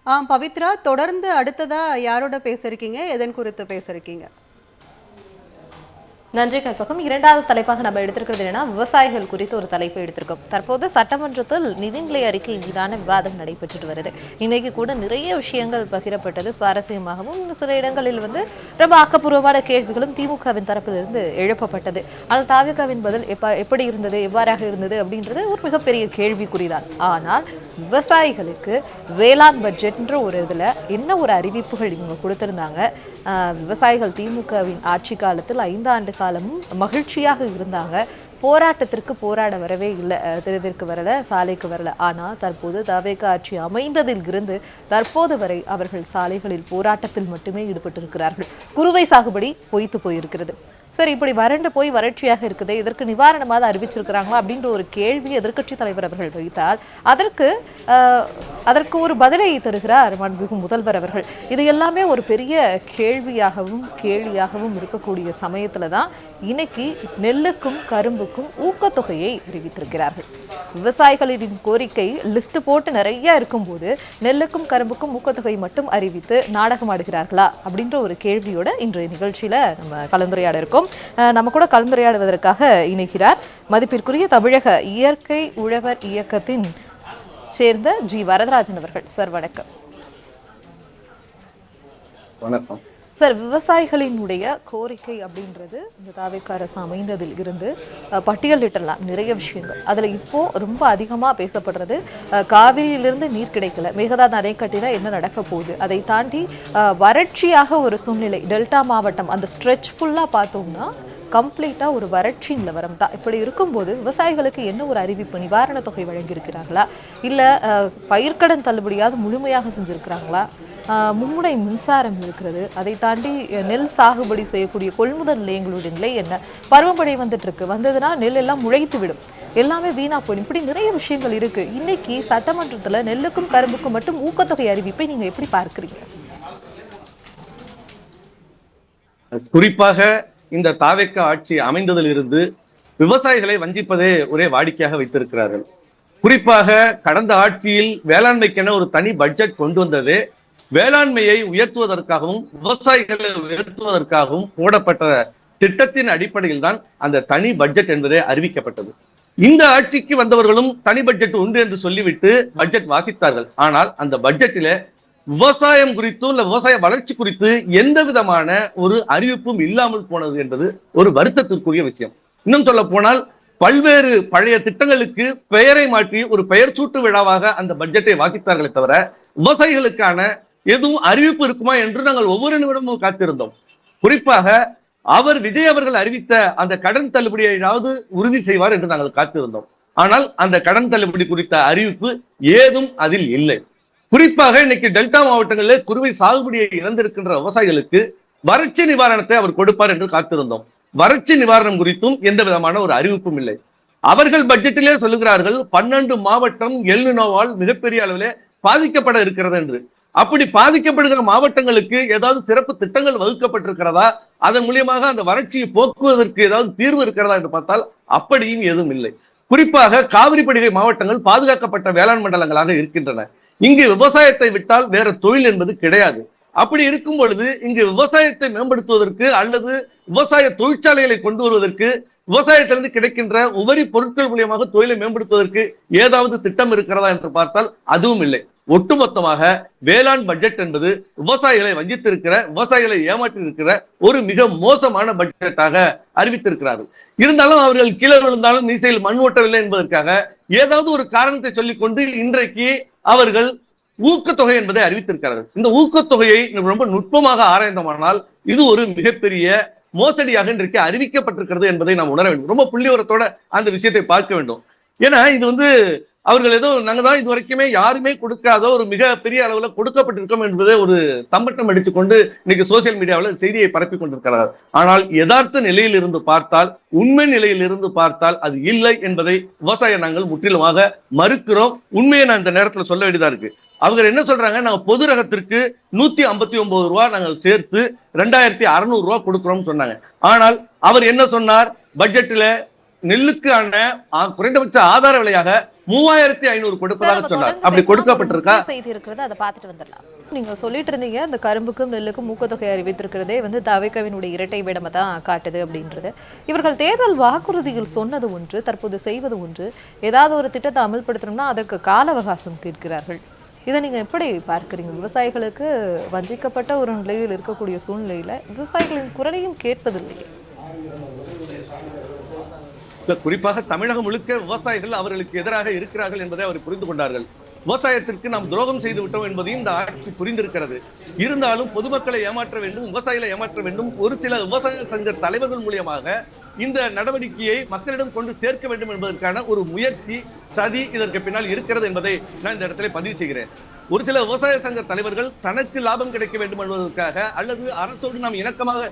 பவித்ரா, தொடர்ந்து அடுத்ததா யாரோட பேசிருக்கீங்க, எதன் குறித்து பேசிருக்கீங்க? நன்றி கற்பகம். இரண்டாவது தலைப்பாக நம்ம எடுத்திருக்கிறது என்னன்னா, விவசாயிகள் குறித்து ஒரு தலைப்பை எடுத்திருக்கோம். தற்போது சட்டமன்றத்தில் நிதிநிலை அறிக்கை மீதான விவாதம் நடைபெற்றுட்டு வருது. இன்னைக்கு கூட நிறைய விஷயங்கள் பகிரப்பட்டது. சுவாரஸ்யமாகவும் சில இடங்களில் ரொம்ப ஆக்கப்பூர்வமான கேள்விகளும் திமுகவின் தரப்பிலிருந்து எழுப்பப்பட்டது. ஆனால் தாவேகாவின் பதில் எப்படி இருந்தது, எவ்வாறாக இருந்தது அப்படின்றது ஒரு மிகப்பெரிய கேள்விக்குறிதான். ஆனால் விவசாயிகளுக்கு வேளாண் பட்ஜெட்ன்ற ஒரு இதில் என்ன ஒரு அறிவிப்புகள் இவங்க கொடுத்திருந்தாங்க. விவசாயிகள் திமுகவின் ஆட்சி காலத்தில் 5 ஆண்டு காலமும் மகிழ்ச்சியாக இருந்தாங்க. போராட்டத்திற்கு போராட வரவே இல்லை, தெருவிற்கு வரல, சாலைக்கு வரல. ஆனால் தற்போது தவேக ஆட்சி அமைந்ததில் இருந்து தற்போது வரை அவர்கள் சாலைகளில் போராட்டத்தில் மட்டுமே ஈடுபட்டிருக்கிறார்கள். குறுவை சாகுபடி பொய்த்து போயிருக்கிறது. சரி, இப்படி வறண்டு போய் வறட்சியாக இருக்குது, இதற்கு நிவாரணமாக அறிவிச்சிருக்கிறாங்களா அப்படின்ற ஒரு கேள்வி எதிர்க்கட்சி தலைவர் அவர்கள் வைத்தால் அதற்கு ஒரு பதிலை தருகிறார் மாண்புமிகு முதல்வர் அவர்கள். இது எல்லாமே ஒரு பெரிய கேள்வியாகவும் கேலியாகவும் இருக்கக்கூடிய சமயத்துல தான் இன்னைக்கு நெல்லுக்கும் கரும்புக்கும் ஊக்கத்தொகையை அறிவித்திருக்கிறார்கள். விவசாயிகளின் கோரிக்கை லிஸ்ட் போட்டு நிறைய இருக்கும்போது நெல்லுக்கும் கரும்புக்கும் ஊக்கத்தொகை மட்டும் அறிவித்து நாடகம் ஆடுகிறார்களா அப்படின்ற ஒரு கேள்வியோட இன்றைய நிகழ்ச்சியில நம்ம கலந்துரையாட இருக்கோம். நம்ம கூட கலந்துரையாடுவதற்காக இணைகிறார் மதிப்பிற்குரிய தமிழக இயற்கை உழவர் இயக்கத்தின் சேர்ந்த ஜி வரதராஜன் அவர்கள். சார் வணக்கம். வணக்கம் சார், விவசாயிகளினுடைய கோரிக்கை அப்படின்றது இந்த தாவேக அரசு அமைந்ததில் இருந்து பட்டியலிட்டலாம் நிறைய விஷயங்கள். அதில் இப்போ ரொம்ப அதிகமாக பேசப்படுறது காவிரியிலிருந்து நீர் கிடைக்கல, மேகதாது அணை கட்டினா என்ன நடக்க போகுது, அதை தாண்டி வறட்சியாக ஒரு சூழ்நிலை. டெல்டா மாவட்டம் அந்த ஸ்ட்ரெச் ஃபுல்லாக பார்த்தோம்னா கம்ப்ளீட்டாக ஒரு வறட்சி நிலவரம் தான். இப்படி இருக்கும்போது விவசாயிகளுக்கு என்ன ஒரு அறிவிப்பு, நிவாரண தொகை வழங்கியிருக்கிறார்களா, இல்லை பயிர்க்கடன் தள்ளுபடியாவது முழுமையாக செஞ்சுருக்கிறாங்களா, மும்முனை மின்சாரம் இருக்கிறது, அதை தாண்டி நெல் சாகுபடி செய்யக்கூடிய கொள்முதல் நிலையங்களுடைய நிலை என்ன, பருவமழை வந்துட்டு இருக்கு, வந்ததுன்னா நெல் எல்லாம் முளைத்து விடும், எல்லாமே வீணா போயிடும், இப்படி நிறைய விஷயங்கள் இருக்கு. இன்னைக்கு சட்டமன்றத்துல நெல்லுக்கும் கரும்புக்கும் மட்டும் ஊக்கத்தொகை அறிவிப்பை நீங்க எப்படி பார்க்கிறீங்க? குறிப்பாக இந்த தாவேக ஆட்சி அமைந்ததில் இருந்து விவசாயிகளை வஞ்சிப்பதே ஒரே வாடிக்கையாக வைத்திருக்கிறார்கள். குறிப்பாக கடந்த ஆட்சியில் வேளாண்மைக்கென ஒரு தனி பட்ஜெட் கொண்டு வந்ததே வேளாண்மையை உயர்த்துவதற்காகவும் விவசாயிகளை உயர்த்துவதற்காகவும் போடப்பட்ட திட்டத்தின் அடிப்படையில் தான் அந்த தனி பட்ஜெட் என்பதே அறிவிக்கப்பட்டது. இந்த ஆட்சிக்கு வந்தவர்களும் தனி பட்ஜெட் உண்டு என்று சொல்லிவிட்டு பட்ஜெட் வாசித்தார்கள். ஆனால் அந்த பட்ஜெட்டிலே விவசாயம் குறித்து இல்ல விவசாய வளர்ச்சி குறித்து எந்த விதமான ஒரு அறிவிப்பும் இல்லாமல் போனது என்பது ஒரு வருத்தத்திற்குரிய விஷயம். இன்னும் சொல்ல போனால் பல்வேறு பழைய திட்டங்களுக்கு பெயரை மாற்றி ஒரு பெயர் சூட்டு விழாவாக அந்த பட்ஜெட்டை வாசித்தார்களே தவிர விவசாயிகளுக்கான எதுவும் அறிவிப்பு இருக்குமா என்று நாங்கள் ஒவ்வொரு நிமிடமும் காத்திருந்தோம். குறிப்பாக விஜய் அவர்கள் அறிவித்த அந்த கடன் தள்ளுபடியாவது உறுதி செய்வார் என்று நாங்கள் காத்திருந்தோம். ஆனால் அந்த கடன் தள்ளுபடி குறித்த அறிவிப்பு ஏதும் அதில் இல்லை. குறிப்பாக இன்னைக்கு டெல்டா மாவட்டங்களில் குறுவை சாகுபடியை இழந்திருக்கின்ற விவசாயிகளுக்கு வறட்சி நிவாரணத்தை அவர் கொடுப்பார் என்று காத்திருந்தோம். வறட்சி நிவாரணம் குறித்தும் எந்த விதமான ஒரு அறிவிப்பும் இல்லை. அவர்கள் பட்ஜெட்டிலே சொல்லுகிறார்கள் 12 மாவட்டம் எல் நினோவால் மிகப்பெரிய அளவிலே பாதிக்கப்பட இருக்கிறது என்று. அப்படி பாதிக்கப்படுகிற மாவட்டங்களுக்கு ஏதாவது சிறப்பு திட்டங்கள் வகுக்கப்பட்டிருக்கிறதா, அதன் மூலியமாக அந்த வறட்சியை போக்குவதற்கு ஏதாவது தீர்வு இருக்கிறதா என்று பார்த்தால் அப்படியும் எதுவும் இல்லை. குறிப்பாக காவிரி படுகை மாவட்டங்கள் பாதுகாக்கப்பட்ட வேளாண் மண்டலங்களாக இருக்கின்றன. இங்கு விவசாயத்தை விட்டால் வேற தொழில் என்பது கிடையாது. அப்படி இருக்கும் பொழுது இங்கு விவசாயத்தை மேம்படுத்துவதற்கு அல்லது விவசாய தொழிற்சாலைகளை கொண்டு வருவதற்கு விவசாயத்திலிருந்து கிடைக்கின்ற உபரி பொருட்கள் மூலியமாக தொழிலை மேம்படுத்துவதற்கு ஏதாவது திட்டம் இருக்கிறதா என்று பார்த்தால் அதுவும் இல்லை. ஒட்டுமொத்தமாக வேளாண் பட்ஜெட் என்பது விவசாயிகளை வஞ்சித்திருக்கிற, விவசாயிகளை ஏமாற்றி இருக்கிற ஒரு மிக மோசமான பட்ஜெட்டாக அறிவித்திருக்கிறார்கள். இருந்தாலும் அவர்கள் கீழே விழுந்தாலும் மீசையில் மண் ஓட்டவில்லை என்பதற்காக ஏதாவது ஒரு காரணத்தை சொல்லிக்கொண்டு இன்றைக்கு அவர்கள் ஊக்கத்தொகை என்பதை அறிவித்திருக்கிறார்கள். இந்த ஊக்கத்தொகையை ரொம்ப நுட்பமாக ஆராய்ந்தோமானால் இது ஒரு மிகப்பெரிய மோசடியாக இன்றைக்கு அறிவிக்கப்பட்டிருக்கிறது என்பதை நாம் உணர வேண்டும். ரொம்ப புள்ளிவரத்தோட அந்த விஷயத்தை பார்க்க வேண்டும். ஏன்னா இது அவர்கள் ஏதோ நாங்க தான் இது வரைக்குமே யாருமே கொடுக்காத ஒரு மிக பெரிய அளவுல கொடுக்கப்பட்டிருக்கோம் என்பதை ஒரு தம்பட்டம் அடித்துக்கொண்டு இன்னைக்கு சோசியல் மீடியாவில் செய்தியை பரப்பி கொண்டிருக்கிறார்கள். ஆனால் யதார்த்த நிலையில் இருந்து பார்த்தால், உண்மை நிலையில் இருந்து பார்த்தால் அது இல்லை என்பதை விவசாய நாங்கள் முற்றிலுமாக மறுக்கிறோம். உண்மையை நான் இந்த நேரத்தில் சொல்ல வேண்டியதா இருக்கு. அவங்க என்ன சொல்றாங்க, நாங்க பொது ரகத்திற்கு 159 ரூபாய் நாங்கள் சேர்த்து 2600 ரூபாய் கொடுக்கிறோம் சொன்னாங்க. ஆனால் அவர் என்ன சொன்னார், பட்ஜெட்ல நெல்லுக்கான குறைந்தபட்ச ஆதார விலையாக 3500 கொடுப்பதாக சொன்னார். அப்படி கொடுக்கப்பட்டிருக்கா? செய்தி இருக்கிறது, அதை பார்த்துட்டு வந்துடலாம். நீங்க சொல்லிட்டு இருந்தீங்க இந்த கரும்புக்கும் நெல்லுக்கும் ஊக்கத்தொகை அறிவித்திருக்கிறதே தவிகவினுடைய இரட்டை வேடமை தான் காட்டுது அப்படின்றது. இவர்கள் தேர்தல் வாக்குறுதிகள் சொன்னது ஒன்று, தற்போது செய்வது ஒன்று. ஏதாவது ஒரு திட்டத்தை அமல்படுத்தணும்னா அதற்கு கால அவகாசம் கேட்கிறார்கள். இதை நீங்க எப்படி பார்க்கிறீங்க? விவசாயிகளுக்கு வஞ்சிக்கப்பட்ட ஒரு நிலையில் இருக்கக்கூடிய சூழ்நிலையில விவசாயிகளின் குரலையும் கேட்பதில்லை. குறிப்பாக தமிழகம் முழுக்க விவசாயிகள் அவர்களுக்கு எதிராக இருக்கிறார்கள் என்பதை அவர் புரிந்து கொண்டார்கள். விவசாயத்திற்கு நாம் துரோகம் செய்து விட்டோம் என்பதையும் இந்த ஆட்சி புரிந்திருக்கிறது. இருந்தாலும் பொதுமக்களை ஏமாற்ற வேண்டும், விவசாயிகளை ஏமாற்ற வேண்டும், ஒரு சில விவசாய சங்க தலைவர்கள் மூலியமாக இந்த நடவடிக்கையை மக்களிடம் கொண்டு சேர்க்க வேண்டும் என்பதற்கான ஒரு முயற்சி, சதி இதற்கு பின்னால் இருக்கிறது என்பதை நான் இந்த இடத்துல பதிவு செய்கிறேன். ஒரு சில விவசாய சங்க தலைவர்கள் தனக்கு லாபம் கிடைக்க வேண்டும் என்பதற்காக அல்லது அரசோடு நாம் இணக்கமாக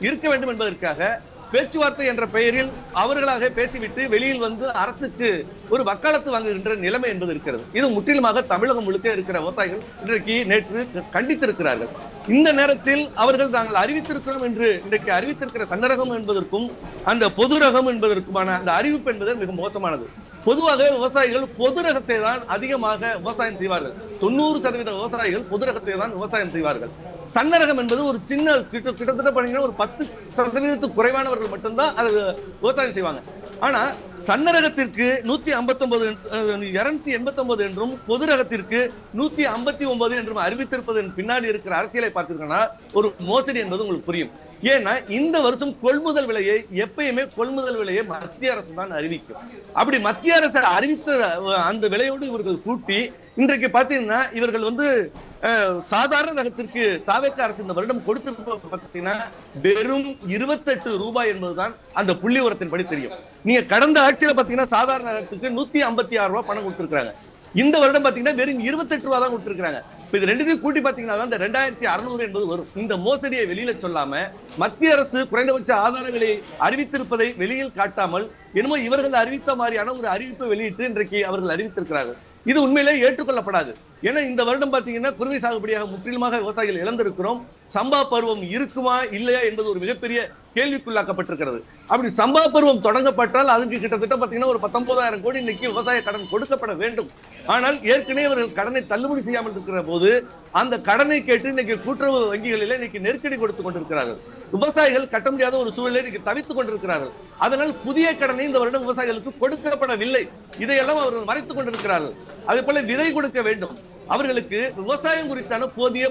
இருக்க வேண்டும் என்பதற்காக பேச்சுவார்த்தை என்ற பெயரில் அவர்களாக பேசிவிட்டு வெளியில் வந்து அரசுக்கு ஒரு வக்காலத்து வாங்குகின்ற நிலைமை என்பது இருக்கிறது. இது முற்றிலுமாக தமிழகம் முழுக்க இருக்கிற விவசாயிகள் இன்றைக்கு நேற்று கண்டித்திருக்கிறார்கள். இந்த நேரத்தில் அவர்கள் தாங்கள் அறிவித்திருக்கிறோம் என்று இன்றைக்கு அறிவித்திருக்கிற சன்னரகம் என்பதற்கும் அந்த பொது ரகம் என்பதற்குமான அந்த அறிவிப்பு என்பது மிக மோசமானது. பொதுவாக விவசாயிகள் பொது ரகத்தை தான் அதிகமாக விவசாயம் செய்வார்கள். 90% விவசாயிகள் பொது ரகத்தை தான் விவசாயம் செய்வார்கள். சன்னரகம் என்பது ஒரு சின்ன கிட்டத்தட்ட பண்ணீங்கன்னா ஒரு 10% குறைவானவர்கள் மட்டும்தான் அது விவசாயம் செய்வாங்க. ஆனா சன்னரகத்திற்கு 289 என்றும் பொது ரகத்திற்கு 159 என்றும் அறிவித்திருப்பதன் பின்னாடி இருக்கிற அரசியலை பார்த்தீங்கன்னா ஒரு மோசடி என்பது உங்களுக்கு புரியும். ஏன்னா இந்த வருஷம் கொள்முதல் விலையை எப்பயுமே கொள்முதல் விலையை மத்திய அரசு தான் அறிவிக்கும். அப்படி மத்திய அரசு அறிவித்த அந்த விலையோடு இவர்கள் கூட்டி இன்றைக்கு பாத்தீங்கன்னா இவர்கள் வந்து சாதாரண ரகத்திற்கு தாவேக அரசு இந்த வருடம் கொடுத்திருப்பது பார்த்தீங்கன்னா வெறும் 28 ரூபாய் என்பதுதான் அந்த புள்ளி உரத்தின்படி தெரியும். நீங்க கடந்த ஆட்சியில பாத்தீங்கன்னா சாதாரண ரகத்துக்கு 156 ரூபாய் பணம் கொடுத்திருக்காங்க. இந்த வருடம் பாத்தீங்கன்னா வெறும் 28 ரூபாய் தான் கொடுத்திருக்காங்க. இது ரெண்டுத்தையும் கூட்டி பாத்தீங்கன்னா இந்த 2600 என்பது வரும். இந்த மோசடியை வெளியில சொல்லாம மத்திய அரசு குறைந்தபட்ச ஆதார விலையை அறிவித்திருப்பதை வெளியில் காட்டாமல் என்னமோ இவர்கள் அறிவித்த மாதிரியான ஒரு அறிவிப்பை வெளியிட்டு இன்றைக்கு அவர்கள் அறிவித்திருக்கிறார்கள். இது உண்மையிலே ஏற்றுக்கொள்ளப்படாது. ஏன்னா இந்த வருடம் பாத்தீங்கன்னா குறுவை சாகுபடியாக முற்றிலுமாக விவசாயிகள் இழந்திருக்கிறோம். சம்பா பருவம் இருக்குமா இல்லையா என்பது ஒரு மிகப்பெரிய கேள்விக்குள்ளாக்கப்பட்டிருக்கிறது. அப்படி சம்பா பருவம் தொடங்கப்பட்டால் அதுக்கு கிட்டத்தட்ட பாத்தீங்கன்னா ஒரு 19,000 கோடி இன்னைக்கு விவசாய கடன் கொடுக்கப்பட வேண்டும். ஆனால் ஏற்கனவே அவர்கள் கடனை தள்ளுபடி செய்யாமல் இருக்கிற போது அந்த கடனை கேட்டு இன்னைக்கு கூட்டுறவு வங்கிகளில் இன்னைக்கு நெருக்கடி கொடுத்துக் கொண்டிருக்கிறார்கள். விவசாயிகள் கட்ட முடியாத ஒரு சூழலை இன்னைக்கு தவித்துக் கொண்டிருக்கிறார்கள். அதனால் புதிய கடனை இந்த வருடம் விவசாயிகளுக்கு கொடுக்கப்படவில்லை. இதையெல்லாம் அவர்கள் மறைத்துக் கொண்டிருக்கிறார்கள். அதே போல விதை கொடுக்க வேண்டும். அவர்களுக்கு விவசாயம் குறித்தான போதிய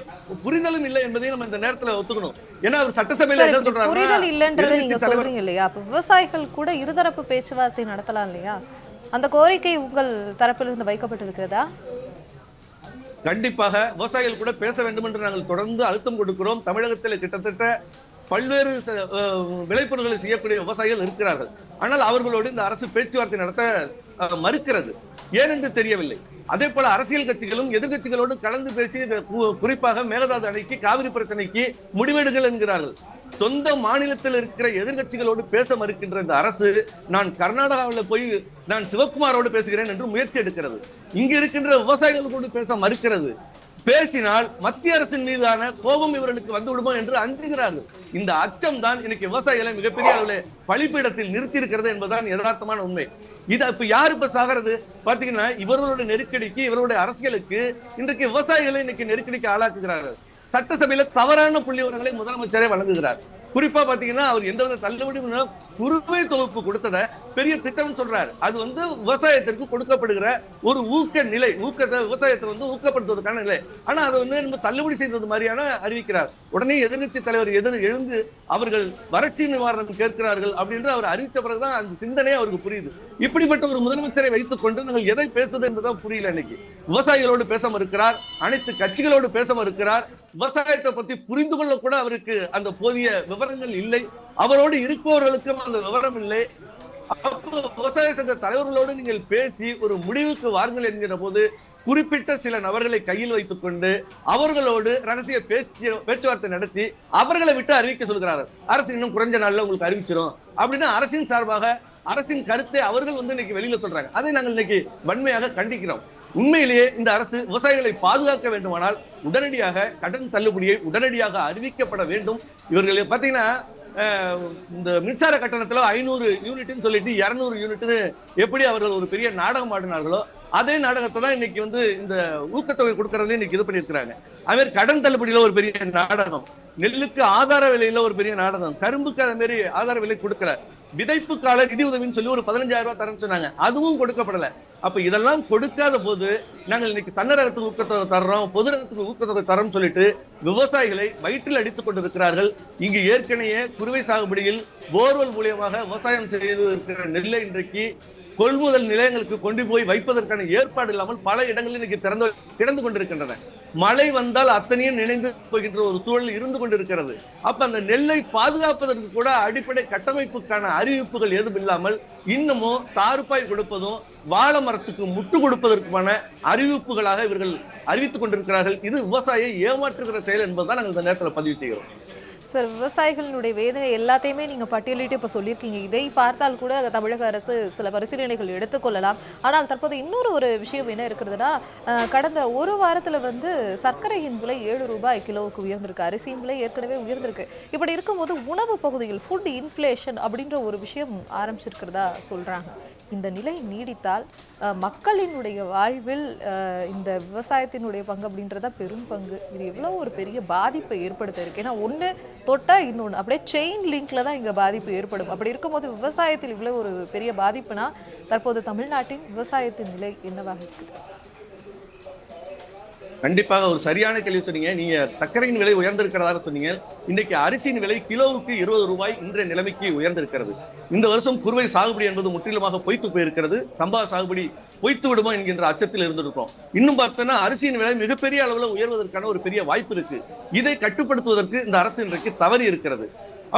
புரிதலும் இல்லை என்பதை நம்ம இந்த நேரத்துல ஒத்துக்கணும். ஏன்னா அவர் சட்டசபையில என்ன சொல்றாங்க, புரிதல் இல்லைன்றதை நீங்க சொல்றீங்க இல்லையா? அப்ப விவசாயிகள் கூட இருதரப்பு பேச்சுவார்த்தை நடத்தலாம் இல்லையா? அந்த கோரிக்கை உங்கள் தரப்பிலிருந்து வைக்கப்பட்டிருக்கிறதா? கண்டிப்பாக விவசாயிகள் கூட பேச வேண்டும் என்று நாங்கள் தொடர்ந்து அழுத்தம் கொடுக்கிறோம். தமிழகத்தில் கிட்டத்தட்ட பல்வேறு விளைபொருட்களை செய்யக்கூடிய விவசாயிகள் இருக்கிறார்கள். ஆனால் அவர்களோடு இந்த அரசு பேச்சுவார்த்தை நடத்த மறுக்கிறது. ஏனென்று தெரியவில்லை. அதே போல அரசியல் கட்சிகளும் எதிர்கட்சிகளோடு கலந்து பேசி குறிப்பாக மேகதாது அணைக்கு காவிரி பிரச்சனைக்கு முடிவெடுங்கள் என்கிறார்கள். சொந்த மாநிலத்தில் இருக்கிற எதிர்கட்சிகளோடு பேச மறுக்கின்ற இந்த அரசு நான் கர்நாடகாவில் போய் நான் சிவகுமாரோடு பேசுகிறேன் என்று முயற்சி எடுக்கிறது. இங்கு இருக்கின்ற விவசாயிகளோடு பேச மறுக்கிறது. பேசினால் மத்திய அரசின் மீதான கோபம் இவர்களுக்கு வந்து விடுமோ என்று அஞ்சுகிறார்கள். இந்த அச்சம் தான் இன்னைக்கு விவசாயிகளை மிகப்பெரிய அளவில் பழிப்பீடத்தில் நிறுத்தி இருக்கிறது என்பதுதான் யதார்த்தமான உண்மை. இது இப்ப யாரு இப்ப சாகிறது பாத்தீங்கன்னா இவர்களுடைய நெருக்கடிக்கு இவருடைய அரசியலுக்கு இன்றைக்கு விவசாயிகளை இன்னைக்கு நெருக்கடிக்கு ஆளாக்குகிறார்கள். சட்டசபையில தவறான புள்ளி விவரங்களை முதலமைச்சரே வழங்குகிறார். குறிப்பா பாத்தீங்கன்னா அவர் எந்தவித தள்ளுபடியும் குறுவை தொகுப்பு கொடுத்தத பெரிய திட்டம் சொல்றாரு. அது வந்து விவசாயத்திற்கு கொடுக்கப்படுகிற ஒரு ஊக்க நிலை, ஊக்கத்தை விவசாயத்தை வந்து ஊக்கப்படுத்துவதற்கான நிலை. ஆனா அதை வந்து நம்ம தள்ளுபடி செய்தது மாதிரியான அறிவிக்கிறார். உடனே எதிர்கட்சி தலைவர் எழுந்து அவர்கள் வறட்சி நிவாரணம் கேட்கிறார்கள் அப்படின்னு அவர் அறிவித்த பிறகுதான் அந்த சிந்தனை அவருக்கு புரியுது. இப்படிப்பட்ட ஒரு முதலமைச்சரை வைத்துக் கொண்டு நாங்கள் எதை பேசுவது என்பதுதான் புரியல. இன்னைக்கு விவசாயிகளோடு பேச மறுக்கிறார், அனைத்து கட்சிகளோடு பேச மறுக்கிறார். விவசாயத்தை பத்தி புரிந்து கொள்ள கூட அவருக்கு அந்த போதிய விவரங்கள் இல்லை. அவரோடு இருப்பவர்களுக்கும் அந்த விவரம் இல்லை. விவசாய சங்க தலைவர்களோடு நீங்கள் பேசி ஒரு முடிவுக்கு வாருங்கள் என்கிற போது குறிப்பிட்ட சில நபர்களை கையில் வைத்துக் கொண்டு அவர்களோடு ரகசிய பேச்சுவார்த்தை நடத்தி அவர்களை விட்டு அறிவிக்க சொல்கிறார்கள். அரசு இன்னும் குறைஞ்ச நாள்ல உங்களுக்கு அறிவிச்சிடும் அப்படின்னு அரசின் சார்பாக அரசின் கருத்தை அவர்கள் வந்து இன்னைக்கு வெளியில சொல்றாங்க. அதை நாங்கள் இன்னைக்கு வன்மையாக கண்டிக்கிறோம். உண்மையிலேயே இந்த அரசு விவசாயிகளை பாதுகாக்க வேண்டுமானால் உடனடியாக கடன் தள்ளுபடியை உடனடியாக அறிவிக்கப்பட வேண்டும். இவர்கள் பாத்தீங்கன்னா இந்த மின்சார கட்டணத்துல 500 யூனிட்னு சொல்லிட்டு 200 யூனிட்னு எப்படி அவர்கள் ஒரு பெரிய நாடகம் ஆடினார்களோ அதே நாடகத்தை தான் இன்னைக்கு வந்து இந்த ஊக்கத்தொகை கொடுக்கறதே இன்னைக்கு இது பண்ணியிருக்கிறாங்க. அது மாதிரி கடன் தள்ளுபடியில ஒரு பெரிய நாடகம், நெல்லுக்கு ஆதார விலையில ஒரு பெரிய நாடகம், கரும்புக்கு அதே மாதிரி ஆதார விலை கொடுக்கல, விதைப்பு கால நிதி உதவின்னு சொல்லி ஒரு 15,000 ரூபாய் தரேன்னு சொன்னாங்க, அதுவும் கொடுக்கப்படல. அப்ப இதெல்லாம் கொடுக்காத போது நாங்கள் இன்னைக்கு சன்ன ரகத்துக்கு ஊக்கத்தொகை தர்றோம், பொது ரகத்துக்கு ஊக்கத்தொகை தரோம்னு சொல்லிட்டு விவசாயிகளை வயிற்றில் அடித்துக் கொண்டிருக்கிறார்கள். இங்கு ஏற்கனவே குறுவை சாகுபடியில் போர்வெல் மூலியமாக விவசாயம் செய்து இருக்கிற நெல்லை இன்றைக்கு கொள்முதல் நிலையங்களுக்கு கொண்டு போய் வைப்பதற்கான ஏற்பாடு இல்லாமல் பல இடங்களில் இன்னைக்கு கிடந்து கொண்டிருக்கின்றன. மழை வந்தால் அத்தனையும் நினைந்து போகின்ற ஒரு சூழல் இருந்து கொண்டிருக்கிறது. அப்ப அந்த நெல்லை பாதுகாப்பதற்கு கூட அடிப்படை கட்டமைப்புக்கான அறிவிப்புகள் எதுவும் இல்லாமல் இன்னமும் தார்பாய் கொடுப்பதும் வாழை மரத்துக்கு முட்டு கொடுப்பதற்கான அறிவிப்புகளாக இவர்கள் அறிவித்துக் கொண்டிருக்கிறார்கள். இது விவசாயியை ஏமாற்றுகிற செயல் என்பதுதான் நாங்கள் இந்த நேரத்தில் பதிவு செய்கிறோம். சார், விவசாயிகளுடைய வேதனை எல்லாத்தையுமே நீங்க பட்டியலிட்டு இப்ப சொல்லியிருக்கீங்க. இதை பார்த்தால் கூட தமிழக அரசு சில பரிசீலனைகள் எடுத்துக்கொள்ளலாம். ஆனால் தற்போது இன்னொரு விஷயம் என்ன இருக்கிறதுனா, கடந்த ஒரு வாரத்துல வந்து சர்க்கரையின் விலை 7 ரூபாய் கிலோவுக்கு உயர்ந்திருக்கு, அரிசியின் விலை ஏற்கனவே உயர்ந்திருக்கு. இப்படி இருக்கும்போது உணவு பகுதியில் ஃபுட் இன்ஃப்ளேஷன் அப்படின்ற ஒரு விஷயம் ஆரம்பிச்சிருக்கிறதா சொல்றாங்க. இந்த நிலை நீடித்தால் மக்களினுடைய வாழ்வில் இந்த விவசாயத்தினுடைய பங்கு அப்படின்றதா பெரும் பங்கு. இது எவ்வளோ ஒரு பெரிய பாதிப்பை ஏற்படுத்த இருக்கு. ஏன்னா ஒன்று தொட்டா இன்னொன்று அப்படியே செயின் லிங்க்ல தான் இங்கே பாதிப்பு ஏற்படும். அப்படி இருக்கும்போது விவசாயத்தில் இவ்வளோ ஒரு பெரிய பாதிப்புனா தற்போது தமிழ்நாட்டின் விவசாயத்தின் நிலை என்னவாக இருக்குது? கண்டிப்பாக ஒரு சரியான கேள்வி சொன்னீங்க. நீங்க சர்க்கரையின் விலை உயர்ந்திருக்கிறதாக சொன்னீங்க. இன்னைக்கு அரிசியின் விலை கிலோவுக்கு 20 ரூபாய் இன்றைய நிலைமைக்கு உயர்ந்திருக்கிறது. இந்த வருஷம் குறுவை சாகுபடி என்பது முற்றிலுமாக பொய்த்து போயிருக்கிறது. சம்பா சாகுபடி பொய்த்து விடுமோ என்கின்ற அச்சத்தில் இருந்திருக்கோம். இன்னும் பார்த்தோன்னா அரிசியின் விலை மிகப்பெரிய அளவில் உயர்வதற்கான ஒரு பெரிய வாய்ப்பு இருக்கு. இதை கட்டுப்படுத்துவதற்கு இந்த அரசு இன்றைக்கு தவறி இருக்கிறது.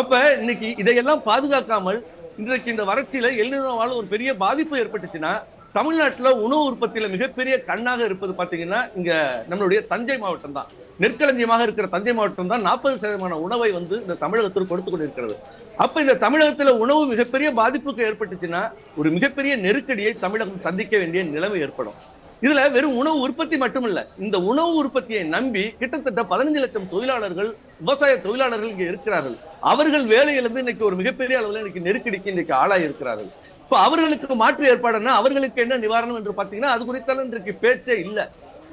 அப்ப இன்னைக்கு இதையெல்லாம் பாதுகாக்காமல் இன்றைக்கு இந்த வறட்சியில எல்நினோவால் ஒரு பெரிய பாதிப்பு ஏற்பட்டுச்சுன்னா தமிழ்நாட்டுல உணவு உற்பத்தியில மிகப்பெரிய கண்ணாக இருப்பது பாத்தீங்கன்னா இங்க நம்மளுடைய தஞ்சை மாவட்டம் தான். நெற்களஞ்சியமாக இருக்கிற தஞ்சை மாவட்டம் தான் 40% உணவை வந்து இந்த தமிழகத்தில் கொடுத்து கொண்டிருக்கிறது. அப்ப இந்த தமிழகத்துல உணவு மிகப்பெரிய பாதிப்புக்கு ஏற்பட்டுச்சுன்னா ஒரு மிகப்பெரிய நெருக்கடியை தமிழகம் சந்திக்க வேண்டிய நிலைமை ஏற்படும். இதுல வெறும் உணவு உற்பத்தி மட்டுமல்ல, இந்த உணவு உற்பத்தியை நம்பி கிட்டத்தட்ட 15 லட்சம் தொழிலாளர்கள், விவசாய தொழிலாளர்கள் இங்க இருக்கிறார்கள். அவர்கள் வேலையிலிருந்து இன்னைக்கு ஒரு மிகப்பெரிய அளவில் இன்னைக்கு நெருக்கடிக்கு இன்னைக்கு ஆளாகி இருக்கிறார்கள். இப்ப அவர்களுக்கு மாற்று ஏற்பாடுன்னா அவர்களுக்கு என்ன நிவாரணம் என்று பாத்தீங்கன்னா அது குறித்தாலும் இன்றைக்கு பேச்சே இல்லை.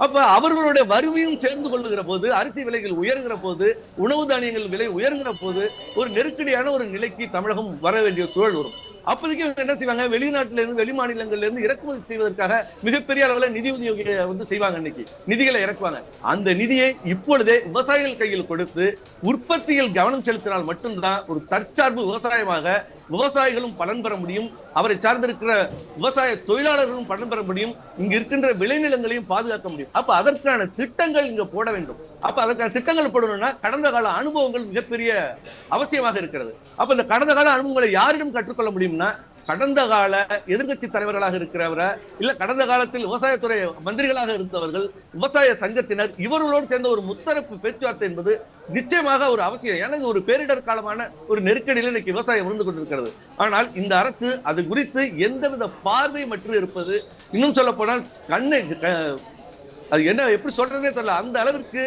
அப்ப அவர்களுடைய வறுமையும் சேர்ந்து கொள்ளுகிற போது, அரிசி விலைகள் உயர்கிற போது, உணவு தானியங்கள் விலை உயர்கிற போது ஒரு நெருக்கடியான ஒரு நிலைக்கு தமிழகம் வர வேண்டிய சூழல் வரும். அப்போதைக்கு என்ன செய்வாங்க, வெளிநாட்டில இருந்து வெளி மாநிலங்கள்ல இருந்து இறக்குமதி செய்வதற்காக மிகப்பெரிய அளவில் நிதி உதவி வந்து செய்வாங்க. இன்னைக்கு நிதிகளை இறக்குவாங்க. அந்த நிதியை இப்பொழுதே விவசாயிகள் கையில் கொடுத்து உற்பத்தியில் கவனம் செலுத்தினால் மட்டும்தான் ஒரு தற்சார்பு விவசாயமாக விவசாயிகளும் பலன் பெற முடியும், அவரை சார்ந்திருக்கிற விவசாய தொழிலாளர்களும் பலன் பெற முடியும், இங்க இருக்கின்ற விளைநிலங்களையும் பாதுகாக்க முடியும். அப்ப அதற்கான திட்டங்கள் இங்க போட வேண்டும். அப்ப அதற்கான திட்டங்கள் போடணும்னா கடந்த கால அனுபவங்கள் மிகப்பெரிய அவசியமாக இருக்கிறது. அப்ப இந்த கடந்த கால அனுபவங்களை யாரிடம் கற்றுக்கொள்ள முடியும்னா கடந்த கால எதிர்கட்சி தலைவர்களாக இருக்கிறவரை, இல்ல கடந்த காலத்தில் விவசாயத்துறை மந்திரிகளாக இருந்தவர்கள், விவசாய சங்கத்தினர், இவர்களோடு சேர்ந்த ஒரு முத்தரப்பு பேச்சுவார்த்தை என்பது நிச்சயமாக ஒரு அவசியம். ஏன்னா ஒரு பேரிடர் காலமான ஒரு நெருக்கடியில் இன்னைக்கு விவசாயம் இருந்து கொண்டிருக்கிறது. ஆனால் இந்த அரசு அது குறித்து எந்தவித பார்வை மட்டும் இருப்பது, இன்னும் சொல்ல போனால் அது என்ன எப்படி சொல்றதே தெரியல, அந்த அளவிற்கு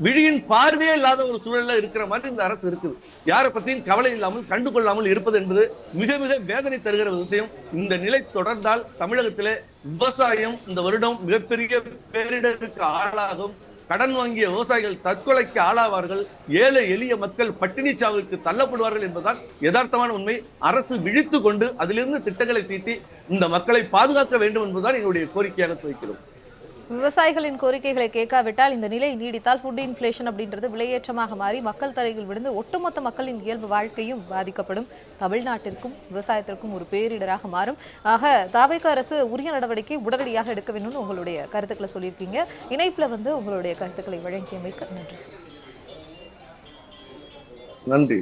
விழியின் பார்வையே இல்லாத ஒரு சூழல்ல இருக்கிற மாதிரி இந்த அரசு இருக்குது. யாரை பத்தியும் கவலை இல்லாமல் கண்டுகொள்ளாமல் இருப்பது என்பது மிக மிக வேதனை தருகிற விஷயம். இந்த நிலை தொடர்ந்தால் தமிழகத்திலே விவசாயம் இந்த வருடம் மிகப்பெரிய பேரிடருக்கு ஆளாகும். கடன் வாங்கிய விவசாயிகள் தற்கொலைக்கு ஆளாவார்கள். ஏழை எளிய மக்கள் பட்டினி சாவுக்கு தள்ளப்படுவார்கள் என்பதுதான் யதார்த்தமான உண்மை. அரசு விழித்து கொண்டு அதிலிருந்து திட்டங்களை தீட்டி இந்த மக்களை பாதுகாக்க வேண்டும் என்பதுதான் எங்களுடைய கோரிக்கையாக வைக்கிறோம். விவசாயிகளின் கோரிக்கைகளை கேட்காவிட்டால் இந்த நிலை நீடித்தால் ஃபுட் இன்ஃப்ளேஷன் அப்படின்றது விலையேற்றமாக மாறி மக்கள் தலையில் விழுந்து ஒட்டுமொத்த மக்களின் இயல்பு வாழ்க்கையும் பாதிக்கப்படும். தமிழ்நாட்டிற்கும் விவசாயத்திற்கும் ஒரு பேரிடராக மாறும். ஆக தாவேக அரசு உரிய நடவடிக்கை உடனடியாக எடுக்க வேண்டும்னு உங்களுடைய கருத்துக்களை சொல்லியிருக்கீங்க. இணைப்புல வந்து உங்களுடைய கருத்துக்களை வழங்கியமைக்கு நன்றி. நன்றி.